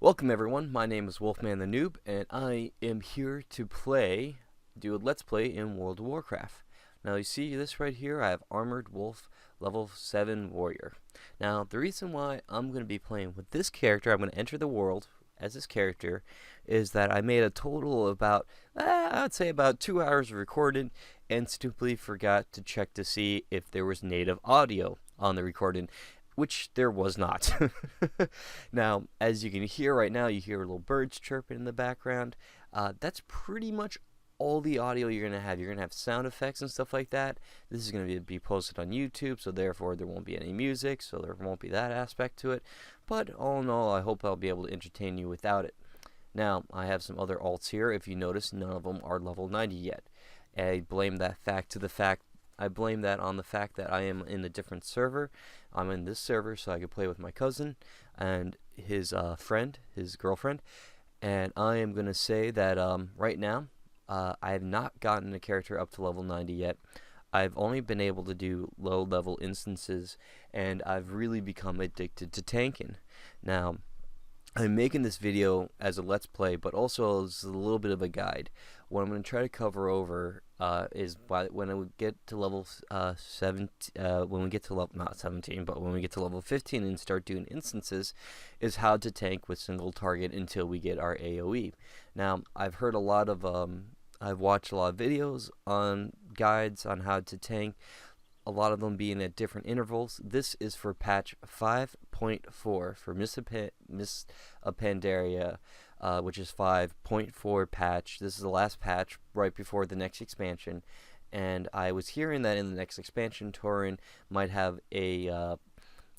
Welcome everyone, my name is WolfmanTheNoob, and I am here to do a Let's Play in World of Warcraft. Now you see this right here, I have Armored Wolf level 7 Warrior. Now the reason why I'm going to be playing with this character, I'm going to enter the world as this character, is that I made a total of about, I'd say about 2 hours of recording, and stupidly forgot to check to see if there was native audio on the recording, which there was not. Now, as you can hear right now, you hear little birds chirping in the background. That's pretty much all the audio you're going to have. You're going to have sound effects and stuff like that. This is going to be posted on YouTube, so therefore there won't be any music, so there won't be that aspect to it. But all in all, I hope I'll be able to entertain you without it. Now, I have some other alts here. If you notice, none of them are level 90 yet. I blame that on the fact that I am in a different server. I'm in this server so I can play with my cousin and his girlfriend. And I am going to say that right now, I have not gotten a character up to level 90 yet. I've only been able to do low level instances, and I've really become addicted to tanking. Now, I'm making this video as a let's play, but also as a little bit of a guide. What I'm going to try to cover over is when we get to level 17, when we get to level, not 17, but when we get to level 15 and start doing instances, is how to tank with single target until we get our AoE. Now, I've heard a lot of, I've watched a lot of videos on guides on how to tank, a lot of them being at different intervals. This is for patch 5.4 for Miss Pandaria, which is 5.4 patch. This is the last patch right before the next expansion, and I was hearing that in the next expansion, Tauren might have a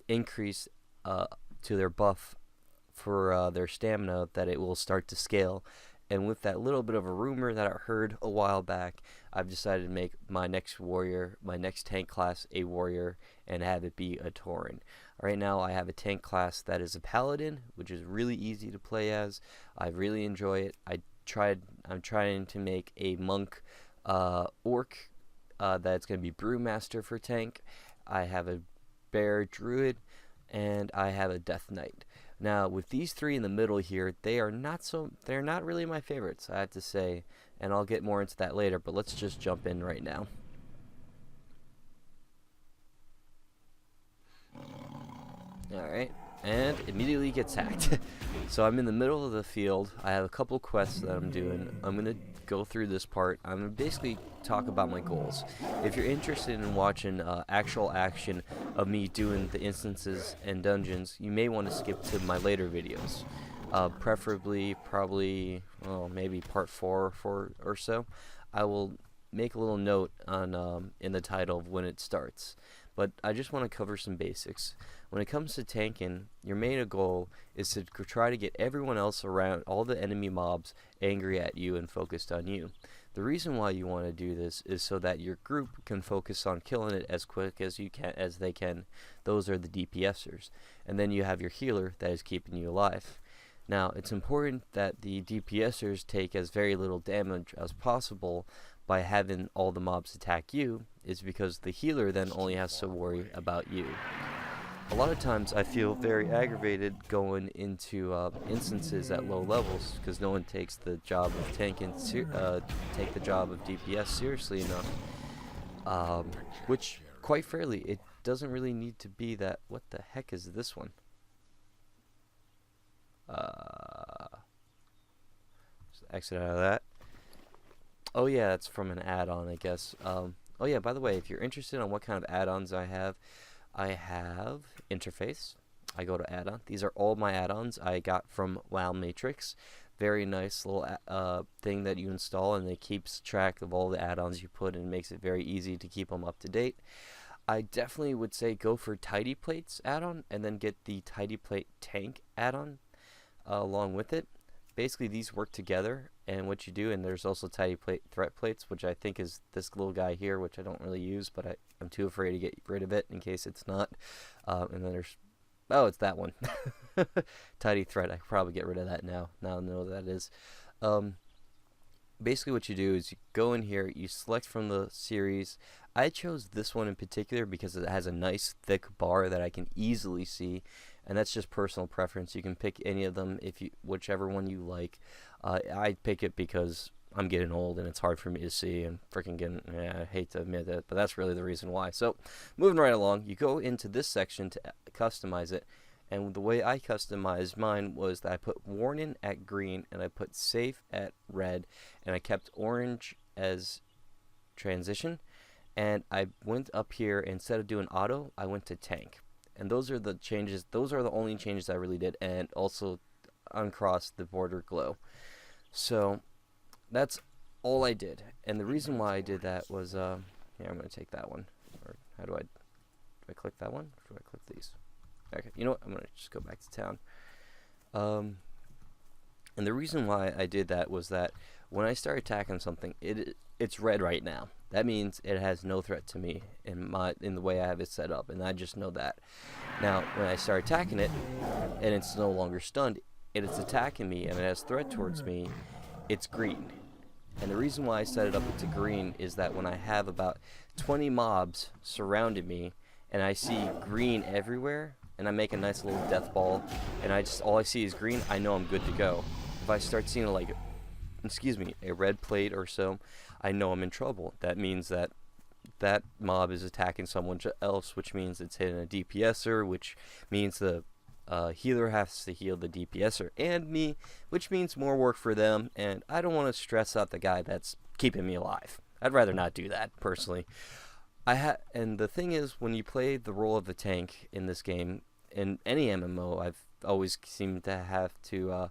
increase to their buff for their stamina, that it will start to scale. And with that little bit of a rumor that I heard a while back, I've decided to make my next warrior, my next tank class, a warrior, and have it be a Tauren. Right now I have a tank class that is a paladin, which is really easy to play as. I really enjoy it. I'm trying to make a monk orc that's going to be brewmaster for tank. I have a bear druid, and I have a death knight. Now, with these three in the middle here, they're not really my favorites, I have to say, and I'll get more into that later, but let's just jump in right now. Alright, and immediately gets hacked. So I'm in the middle of the field. I have a couple quests that I'm doing. I'm going to go through this part. I'm going to basically talk about my goals. If you're interested in watching actual action of me doing the instances and dungeons, you may want to skip to my later videos. Preferably, probably, maybe part 4 or so. I will make a little note on in the title of when it starts. But I just want to cover some basics. When it comes to tanking, your main goal is to try to get everyone else around, all the enemy mobs, angry at you and focused on you. The reason why you want to do this is so that your group can focus on killing it as quick as they can. Those are the DPSers. And then you have your healer that is keeping you alive. Now, it's important that the DPSers take as very little damage as possible by having all the mobs attack you, is because the healer then only has to worry about you. A lot of times I feel very aggravated going into instances at low levels because no one takes the job of take the job of DPS seriously enough. Which, quite fairly, it doesn't really need to be that. What the heck is this one? Just exit out of that. Oh yeah, it's from an add-on, I guess. Oh yeah, by the way, if you're interested in what kind of add-ons I have interface. I go to add-on. These are all my add-ons I got from WoW Matrix. Very nice little thing that you install, and it keeps track of all the add-ons you put and makes it very easy to keep them up to date. I definitely would say go for Tidy Plates add-on and then get the Tidy Plate Tank add-on along with it. Basically, these work together, and what you do, and there's also Tidy Plate Threat Plates, which I think is this little guy here, which I don't really use, but I'm too afraid to get rid of it in case it's not. And then there's, oh, it's that one. Tidy Threat, I could probably get rid of that now I know what that is. Basically what you do is you go in here, you select from the series. I chose this one in particular because it has a nice thick bar that I can easily see, and that's just personal preference. You can pick any of them whichever one you like. I pick it because I'm getting old and it's hard for me to see and freaking getting, I hate to admit it, but that's really the reason why. So moving right along, you go into this section to customize it, and the way I customized mine was that I put warning at green and I put safe at red, and I kept orange as transition, and I went up here, instead of doing auto, I went to tank. And those are the changes, those are the only changes I really did, and also uncross the border glow. So that's all I did, and the reason why I did that was, here, I'm going to take that one, or how do I click that one, or do I click these? Okay, you know what, I'm going to just go back to town. And the reason why I did that was that when I start attacking something, it's red right now. That means it has no threat to me in the way I have it set up, and I just know that. Now, when I start attacking it, and it's no longer stunned, and it's attacking me, and it has threat towards me, it's green. And the reason why I set it up to green is that when I have about 20 mobs surrounding me, and I see green everywhere, and I make a nice little death ball, and all I see is green, I know I'm good to go. If I start seeing a red plate or so, I know I'm in trouble. That means that mob is attacking someone else, which means it's hitting a DPSer, which means the healer has to heal the DPSer and me, which means more work for them, and I don't want to stress out the guy that's keeping me alive. I'd rather not do that, personally. And the thing is, when you play the role of the tank in this game, in any MMO, I've always seemed to have to,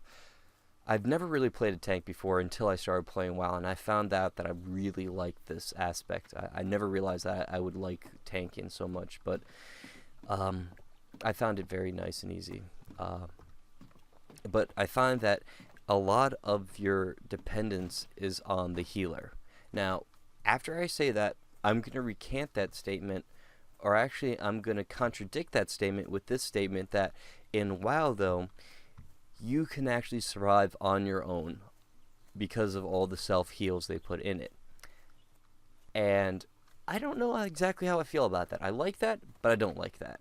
I've never really played a tank before until I started playing WoW, and I found out that I really liked this aspect. I never realized that I would like tanking so much, but I found it very nice and easy. But I find that a lot of your dependence is on the healer. Now, after I say that, I'm going to recant that statement, or actually I'm going to contradict that statement with this statement that in WoW, though, you can actually survive on your own because of all the self-heals they put in it. And I don't know exactly how I feel about that. I like that, but I don't like that.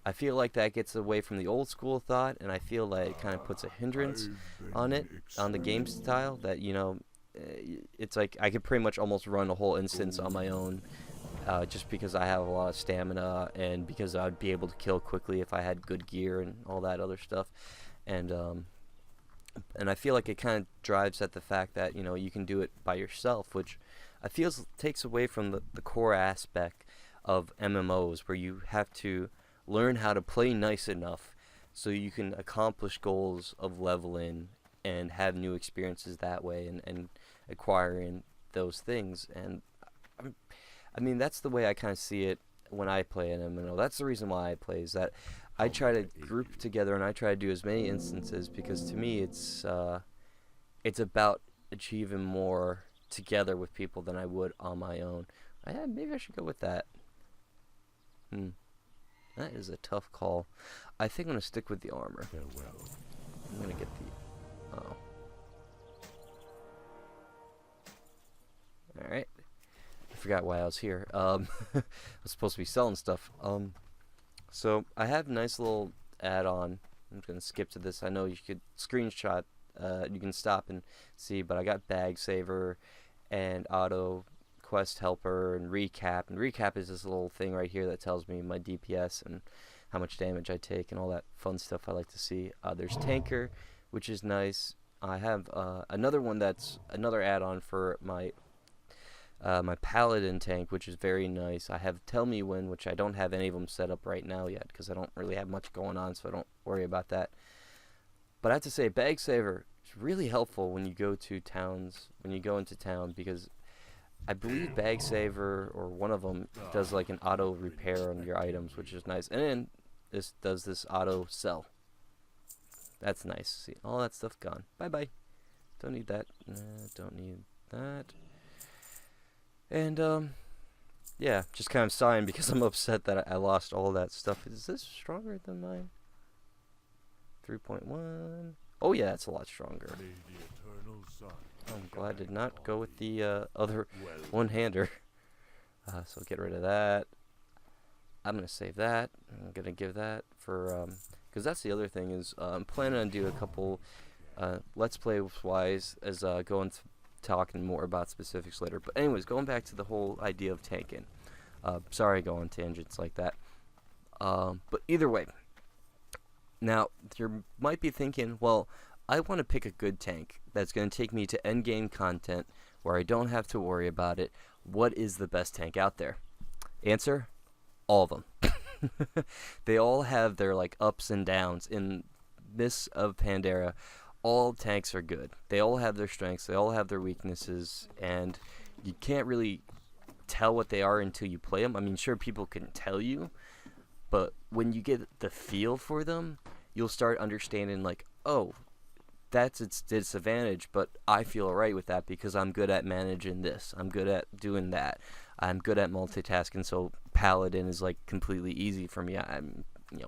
I feel like that gets away from the old school thought, and I feel like it kind of puts a hindrance on it, on the game style, that, you know, it's like I could pretty much almost run a whole instance on my own, just because I have a lot of stamina, and because I'd be able to kill quickly if I had good gear and all that other stuff. And I feel like it kind of drives at the fact that, you know, you can do it by yourself, which I feel takes away from the core aspect of MMOs, where you have to learn how to play nice enough so you can accomplish goals of leveling and have new experiences that way, and acquiring those things. And I mean, that's the way I kind of see it when I play an MMO. That's the reason why I play, is that I try to group together and I try to do as many instances, because to me it's about achieving more together with people than I would on my own. Maybe I should go with that. That is a tough call. I think I'm going to stick with the armor. Farewell. I'm going to get the... Oh. Alright. I forgot why I was here. I was supposed to be selling stuff. So, I have a nice little add-on. I'm going to skip to this. I know you could screenshot. You can stop and see, but I got Bag Saver and Auto Quest Helper and Recap. And Recap is this little thing right here that tells me my DPS and how much damage I take and all that fun stuff I like to see. There's Tanker, which is nice. I have another one that's another add-on for my my Paladin tank, which is very nice. I have Tell Me When, which I don't have any of them set up right now yet because I don't really have much going on, so I don't worry about that. But I have to say, Bag Saver is really helpful when you go to towns, when you go into town, because I believe Bag Saver, or one of them, does like an auto repair on your items, which is nice. And then this does this auto sell. That's nice. See, all that stuff gone. Bye-bye. Don't need that. Don't need that. And, yeah, just kind of sighing because I'm upset that I lost all that stuff. Is this stronger than mine? 3.1. Oh, yeah, it's a lot stronger. I'm glad I did not go with the other one-hander. So get rid of that. I'm going to save that. I'm going to give that for because that's the other thing is I'm planning on doing a couple Let's Play with Wise as go into talking more about specifics later. But anyways, going back to the whole idea of tanking. Sorry I go on tangents like that. But either way, now you might be thinking, well, I want to pick a good tank that's going to take me to endgame content where I don't have to worry about it. What is the best tank out there? Answer, all of them. They all have their like ups and downs. In this of Pandora, all tanks are good. They all have their strengths, they all have their weaknesses, and you can't really tell what they are until you play them. I mean, sure, people can tell you, but when you get the feel for them, you'll start understanding like, oh, that's its disadvantage, but I feel alright with that because I'm good at managing this. I'm good at doing that. I'm good at multitasking, so Paladin is like completely easy for me. I'm,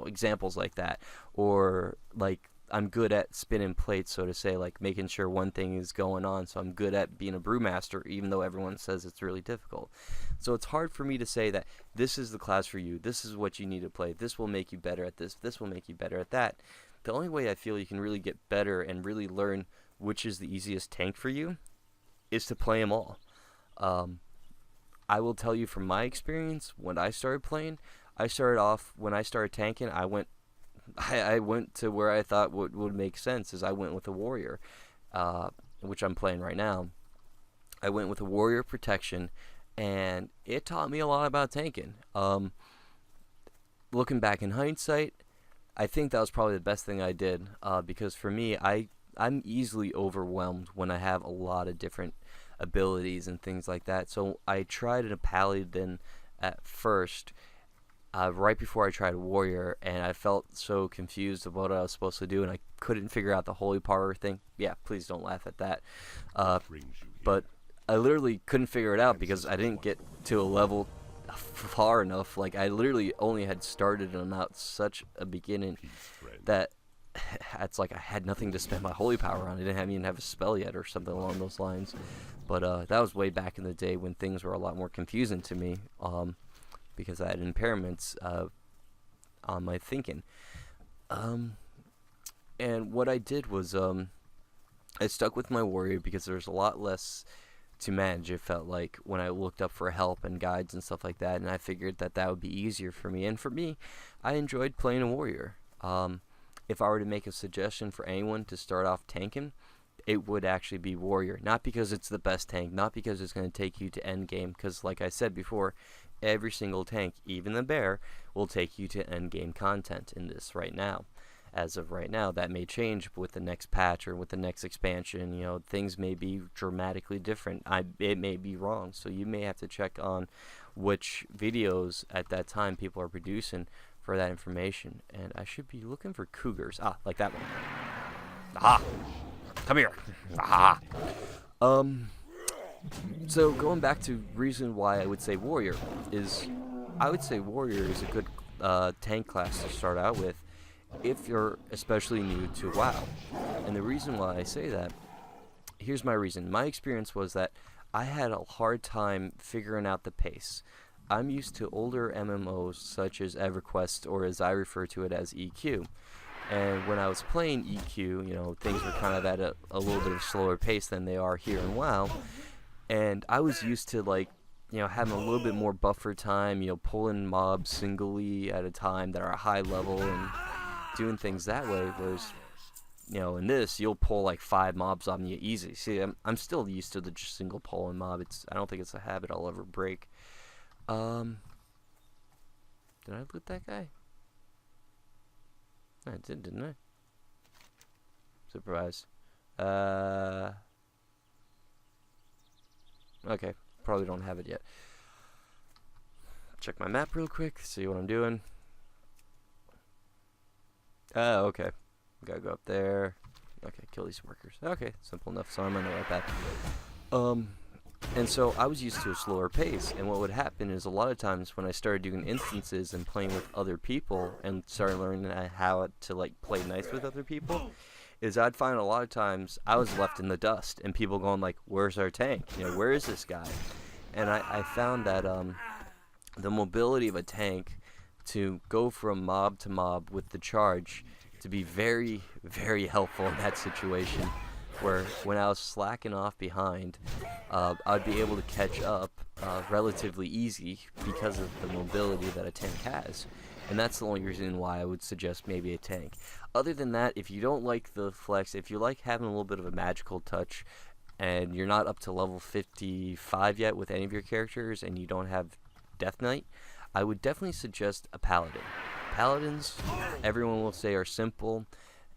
examples like that. Or like I'm good at spinning plates, so to say, like making sure one thing is going on. So I'm good at being a brewmaster, even though everyone says it's really difficult. So it's hard for me to say that this is the class for you. This is what you need to play. This will make you better at this. This will make you better at that. The only way I feel you can really get better and really learn which is the easiest tank for you is to play them all. I will tell you from my experience, when I started playing, I started off, when I started tanking, I went to where I thought would make sense, is I went with a warrior, which I'm playing right now. I went with a warrior protection, and it taught me a lot about tanking. Looking back in hindsight, I think that was probably the best thing I did, because for me, I'm easily overwhelmed when I have a lot of different abilities and things like that. So I tried a Paladin at first, right before I tried a warrior, and I felt so confused about what I was supposed to do, and I couldn't figure out the holy power thing. Yeah, please don't laugh at that. But I literally couldn't figure it out because I didn't get to a level far enough. Like, I literally only had started on out such a beginning that it's like I had nothing to spend my holy power on. I didn't even have a spell yet or something along those lines. But that was way back in the day when things were a lot more confusing to me, because I had impairments on my thinking. And what I did was I stuck with my warrior because there's a lot less to manage, it felt like, when I looked up for help and guides and stuff like that, and I figured that would be easier for me. And for me, I enjoyed playing a warrior. If I were to make a suggestion for anyone to start off tanking, it would actually be warrior. Not because it's the best tank, not because it's going to take you to end game, because like I said before, every single tank, even the bear, will take you to end game content in this right now. As of right now, that may change with the next patch or with the next expansion. Things may be dramatically different. It may be wrong, so you may have to check on which videos at that time people are producing for that information. And I should be looking for cougars. Like that one. Aha! Come here. Aha! So going back to reason why I would say warrior is, I would say warrior is a good tank class to start out with if you're especially new to WoW. And the reason why I say that, here's my reason. My experience was that I had a hard time figuring out the pace. I'm used to older MMOs such as EverQuest, or as I refer to it as EQ. And when I was playing EQ, things were kind of at a little bit of slower pace than they are here in WoW. And I was used to, like, having a little bit more buffer time, pulling mobs singly at a time that are high level and doing things that way. Whereas, in this, you'll pull like 5 mobs on you easy. See, I'm still used to the just single pulling mob. I don't think it's a habit I'll ever break. Did I loot that guy? I did, didn't I? Surprise. Okay, probably don't have it yet. Check my map real quick, see what I'm doing. Okay. Gotta go up there. Okay, kill these workers. Okay, simple enough, so I'm on the right path. And so I was used to a slower pace, and what would happen is a lot of times when I started doing instances and playing with other people and started learning how to like play nice with other people, is I'd find a lot of times I was left in the dust and people going like, where's our tank? Where is this guy? And I found that the mobility of a tank to go from mob to mob with the charge to be very, very helpful in that situation, where when I was slacking off behind, I'd be able to catch up relatively easy because of the mobility that a tank has. And that's the only reason why I would suggest maybe a tank. Other than that, if you don't like the flex, if you like having a little bit of a magical touch, and you're not up to level 55 yet with any of your characters, and you don't have Death Knight, I would definitely suggest a Paladin. Paladins, everyone will say, are simple,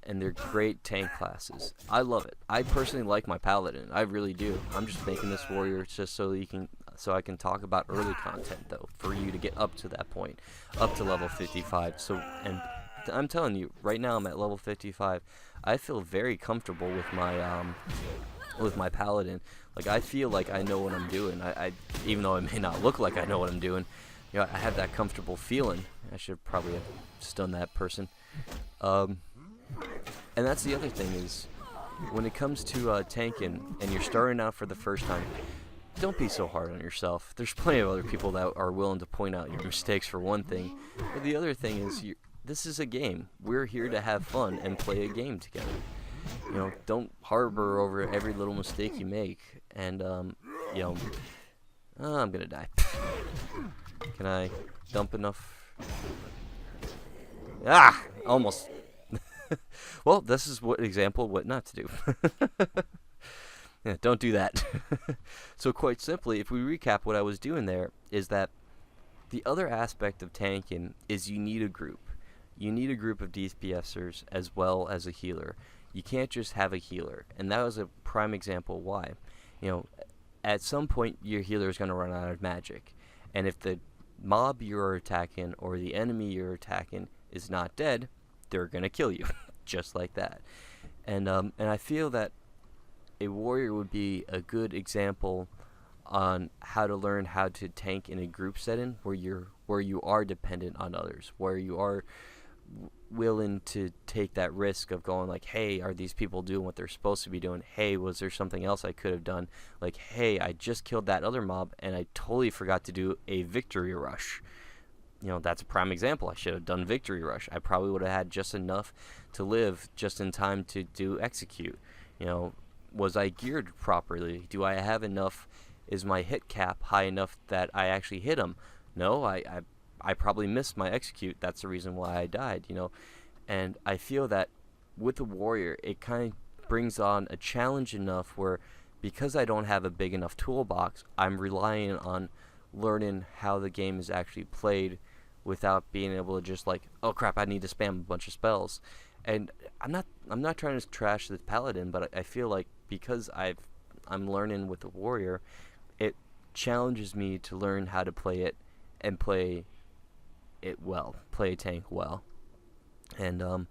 and they're great tank classes. I love it. I personally like my Paladin. I really do. I'm just making this warrior just so I can talk about early content, though, for you to get up to that point, up to level 55. So, and I'm telling you, right now I'm at level 55. I feel very comfortable with my Paladin. Like, I feel like I know what I'm doing. I even though it may not look like I know what I'm doing, you know, I have that comfortable feeling. I should probably have stunned that person. And that's the other thing is, when it comes to tanking, and you're starting out for the first time, don't be so hard on yourself. There's plenty of other people that are willing to point out your mistakes, for one thing. But the other thing is, this is a game. We're here to have fun and play a game together. You know, don't harbor over every little mistake you make. And, you know, I'm gonna die. Can I dump enough? Ah! Almost. Well, this is what example of what not to do. Yeah, don't do that. So quite simply, if we recap what I was doing there, is that the other aspect of tanking is you need a group. You need a group of DPSers as well as a healer. You can't just have a healer. And that was a prime example why. You know, at some point your healer is going to run out of magic. And if the mob you're attacking or the enemy you're attacking is not dead, they're going to kill you. Just like that. And I feel that a warrior would be a good example on how to learn how to tank in a group setting where you are dependent on others, where you are willing to take that risk of going like, hey, are these people doing what they're supposed to be doing? Hey, was there something else I could have done? Like, hey, I just killed that other mob and I totally forgot to do a victory rush. You know, that's a prime example. I should have done victory rush. I probably would have had just enough to live just in time to do execute. You know, was I geared properly? Do I have enough? Is my hit cap high enough that I actually hit him? No, I probably missed my execute. That's the reason why I died, you know. And I feel that with the warrior, it kind of brings on a challenge enough where, because I don't have a big enough toolbox, I'm relying on learning how the game is actually played without being able to just like, oh crap, I need to spam a bunch of spells. And I'm not trying to trash the paladin, but I feel like because I'm learning with the warrior, it challenges me to learn how to play it and play it well, play a tank well. And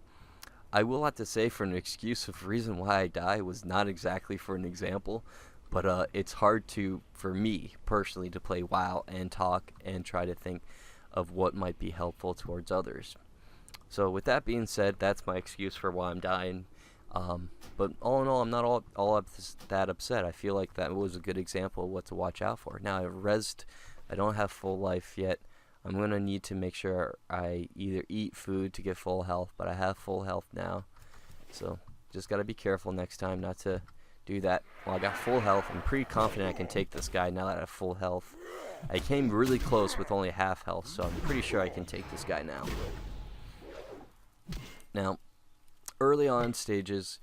I will have to say, for an excuse of reason why I die was not exactly for an example, but it's hard for me personally to play WoW and talk and try to think of what might be helpful towards others. So with that being said, that's my excuse for why I'm dying. But all in all, I'm not all that upset. I feel like that was a good example of what to watch out for. Now, I've rezzed. I don't have full life yet. I'm going to need to make sure I either eat food to get full health, but I have full health now. So just got to be careful next time not to do that. Well, I got full health. I'm pretty confident I can take this guy now that I have full health. I came really close with only half health, so I'm pretty sure I can take this guy now. Now, early on stages,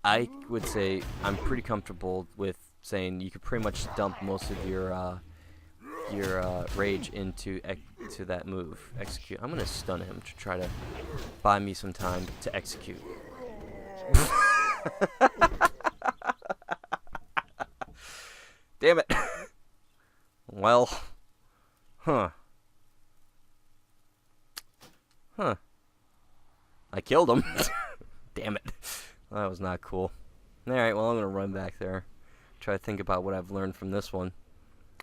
I would say I'm pretty comfortable with saying you could pretty much dump most of your rage into that move, execute. I'm gonna stun him to try to buy me some time to execute. Damn it. Well, huh. I killed him. Damn it. That was not cool. Alright, well, I'm going to run back there. Try to think about what I've learned from this one.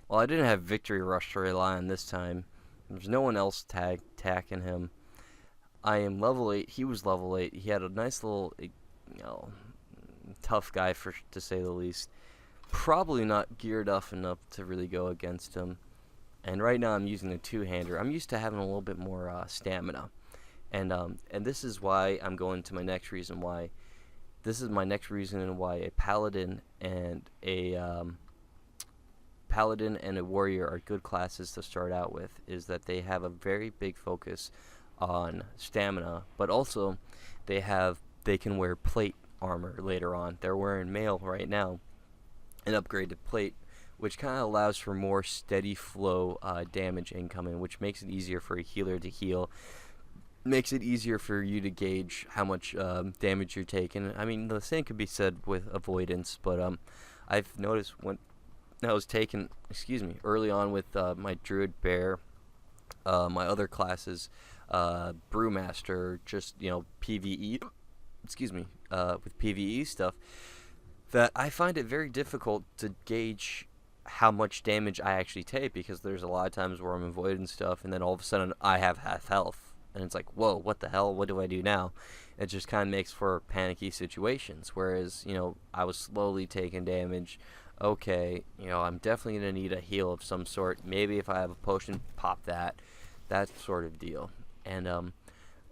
Well, I didn't have Victory Rush to rely on this time. There's no one else attacking him. I am level 8. He was level 8. He had a nice little, tough guy, to say the least. Probably not geared up enough to really go against him. And right now I'm using a two-hander. I'm used to having a little bit more stamina. And this is why I'm going to my next reason why. This is my next reason why a paladin and a warrior are good classes to start out with, is that they have a very big focus on stamina, but also they can wear plate armor later on. They're wearing mail right now, an upgraded plate, which kind of allows for more steady flow damage incoming, which makes it easier for a healer to heal. Makes it easier for you to gauge how much damage you're taking. I mean, the same could be said with avoidance, but I've noticed when I was taking, early on with my druid bear, my other classes, brewmaster, just PVE, with PVE stuff, that I find it very difficult to gauge how much damage I actually take, because there's a lot of times where I'm avoiding stuff, and then all of a sudden I have half health. And it's like, whoa, what the hell? What do I do now? It just kind of makes for panicky situations. Whereas, I was slowly taking damage. Okay, I'm definitely going to need a heal of some sort. Maybe if I have a potion, pop that. That sort of deal. And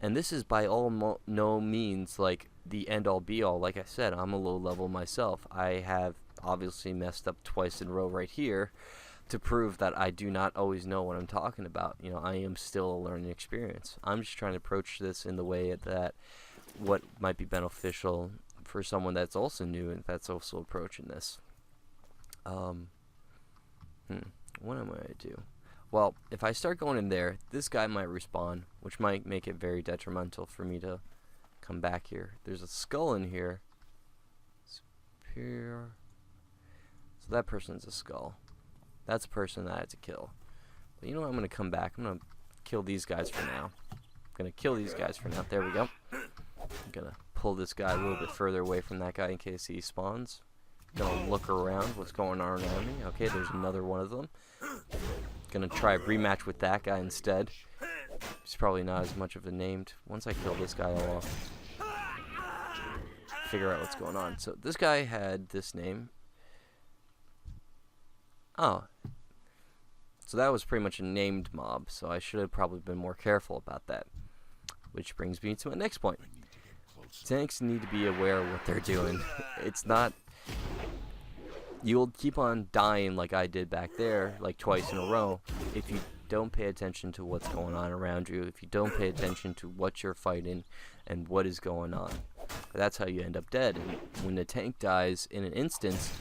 this is by no means like the end-all be-all. Like I said, I'm a low level myself. I have obviously messed up twice in a row right here, to prove that I do not always know what I'm talking about. I am still a learning experience. I'm just trying to approach this in the way that what might be beneficial for someone that's also new and that's also approaching this. What am I going to do? Well, if I start going in there, this guy might respawn, which might make it very detrimental for me to come back here. There's a skull in here. Superior. So that person's a skull. That's a person that I had to kill. But you know what? I'm going to come back. I'm going to kill these guys for now. There we go. I'm going to pull this guy a little bit further away from that guy in case he spawns. Going to look around what's going on around me. Okay, there's another one of them. Going to try a rematch with that guy instead. He's probably not as much of a named. Once I kill this guy, I'll figure out what's going on. So this guy had this name. Oh. So that was pretty much a named mob, so I should have probably been more careful about that. Which brings me to my next point. Tanks need to be aware of what they're doing. It's not... You'll keep on dying like I did back there, like twice in a row, if you don't pay attention to what's going on around you, if you don't pay attention to what you're fighting and what is going on. That's how you end up dead. And when the tank dies in an instance,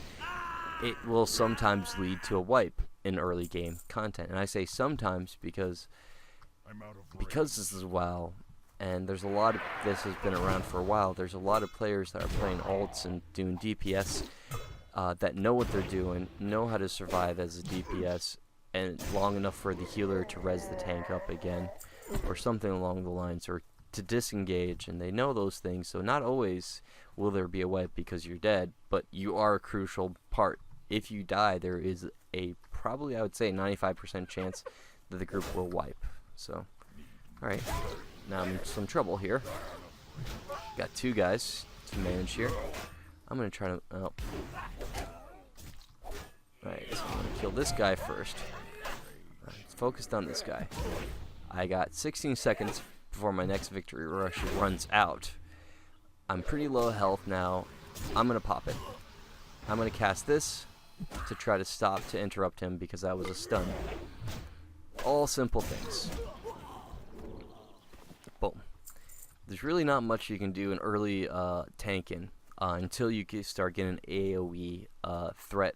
it will sometimes lead to a wipe in early game content. And I say sometimes because this is WoW, and there's a lot of this has been around for a while. There's a lot of players that are playing alts and doing DPS that know what they're doing, know how to survive as a DPS, and long enough for the healer to res the tank up again, or something along the lines, or to disengage, and they know those things. So not always will there be a wipe because you're dead, but you are a crucial part. If you die, there is a probably, I would say, 95% chance that the group will wipe. So, alright, now I'm in some trouble here. Got two guys to manage here. I'm going to try to... Oh. Alright, so I'm going to kill this guy first. Let's focus on this guy. I got 16 seconds before my next victory rush runs out. I'm pretty low health now. I'm going to pop it. I'm going to cast this to try to stop, to interrupt him, because that was a stun. All simple things. Boom. There's really not much you can do in early tanking until you start getting AoE threat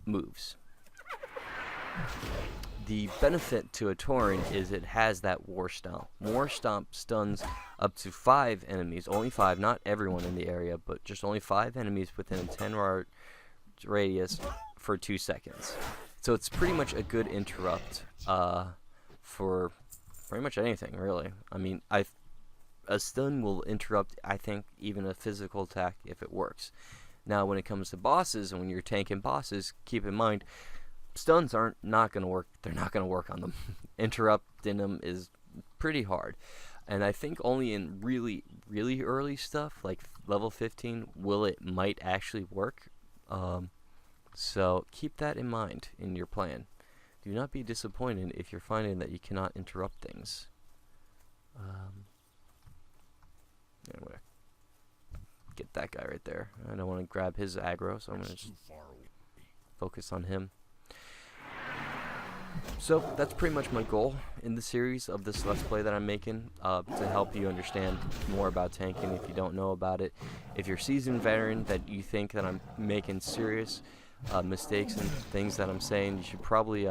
moves. The benefit to a Tauren is it has that War Stomp. War Stomp stuns up to 5 enemies, only 5, not everyone in the area, but just only 5 enemies within a 10 radius for 2 seconds. So it's pretty much a good interrupt for pretty much anything, really. I mean, a stun will interrupt, I think, even a physical attack if it works. Now, when it comes to bosses, and when you're tanking bosses, keep in mind, stuns not going to work. They're not going to work on them. Interrupting them is pretty hard. And I think only in really, really early stuff, like level 15, might actually work. So keep that in mind in your plan. Do not be disappointed if you're finding that you cannot interrupt things. I'm gonna get that guy right there. I don't want to grab his aggro, so I'm gonna just focus on him. So that's pretty much my goal in the series of this Let's Play that I'm making, to help you understand more about tanking if you don't know about it. If you're a seasoned veteran that you think that I'm making serious mistakes and things that I'm saying, you should probably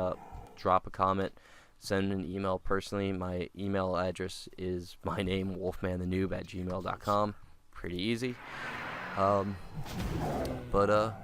drop a comment, send an email personally. My email address is my name, WolfmanTheNoob@gmail.com. Pretty easy. But